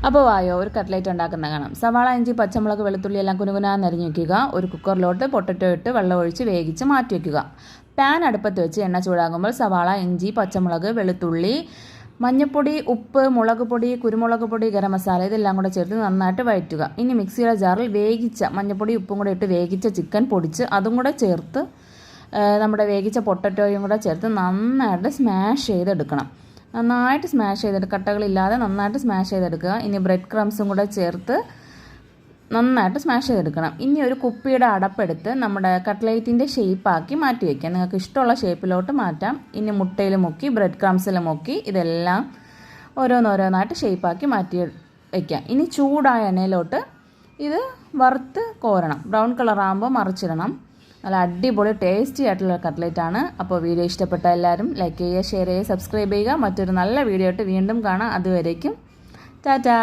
അപ്പോൾ വായോ ഒരു കട്ട്ലേറ്റ് ഉണ്ടാക്കുന്ന കാണാം. സവാള, ഇഞ്ചി, പച്ചമുളക്, വെളുത്തുള്ളി എല്ലാം കുനുകുനാന്ന് അരിഞ്ഞ് വയ്ക്കുക. ഒരു കുക്കറിലോട്ട് പൊട്ടറ്റോ ഇട്ട് വെള്ളം ഒഴിച്ച് വേവിച്ച് മാറ്റി വയ്ക്കുക. പാൻ അടുപ്പത്ത് വെച്ച് എണ്ണ ചൂടാകുമ്പോൾ സവാള, ഇഞ്ചി, പച്ചമുളക്, വെളുത്തുള്ളി, മഞ്ഞൾപ്പൊടി, ഉപ്പ്, മുളക് പൊടി, കുരുമുളക് പൊടി, ഗരം മസാല ഇതെല്ലാം കൂടെ ചേർത്ത് നന്നായിട്ട് വഴറ്റുക. ഇനി മിക്സിയുടെ ജാറിൽ വേവിച്ച മഞ്ഞൾപ്പൊടി, ഉപ്പും കൂടെ ഇട്ട് വേവിച്ച ചിക്കൻ പൊടിച്ച് അതും കൂടെ ചേർത്ത് നമ്മുടെ വേവിച്ച പൊട്ടറ്റോയും കൂടെ ചേർത്ത് നന്നായിട്ട് സ്മാഷ് ചെയ്തെടുക്കണം. നന്നായിട്ട് സ്മാഷ് ചെയ്തെടുക്കുക, കട്ടകളില്ലാതെ നന്നായിട്ട് സ്മാഷ് ചെയ്തെടുക്കുക. ഇനി ബ്രെഡ് ക്രംസും കൂടെ ചേർത്ത് നന്നായിട്ട് സ്മാഷ് ചെയ്തെടുക്കണം. ഇനി ഒരു കുപ്പിയുടെ അടപ്പെടുത്ത് നമ്മുടെ കട്ട്ലേറ്റിൻ്റെ ഷേപ്പാക്കി മാറ്റി വയ്ക്കാം. നിങ്ങൾക്ക് ഇഷ്ടമുള്ള ഷേപ്പിലോട്ട് മാറ്റാം. ഇനി മുട്ടയിൽ മുക്കി ബ്രെഡ് ക്രംസിൽ മുക്കി ഇതെല്ലാം ഓരോന്നോരോന്നായിട്ട് ഷേപ്പാക്കി മാറ്റി വയ്ക്കാം. ഇനി ചൂടായ എണ്ണയിലോട്ട് ഇത് വറുത്ത് കോരണം. ബ്രൗൺ കളറാകുമ്പോൾ മറിച്ചിടണം. നല്ല അടിപൊളി ടേസ്റ്റി ആയിട്ടുള്ള കട്ട്ലേറ്റാണ്. അപ്പോൾ വീഡിയോ ഇഷ്ടപ്പെട്ട എല്ലാവരും ലൈക്ക് ചെയ്യുക, ഷെയർ ചെയ്യുക, സബ്സ്ക്രൈബ് ചെയ്യുക. മറ്റൊരു നല്ല വീഡിയോ ആയിട്ട് വീണ്ടും കാണാം. അതുവരേക്കും ടാറ്റാ.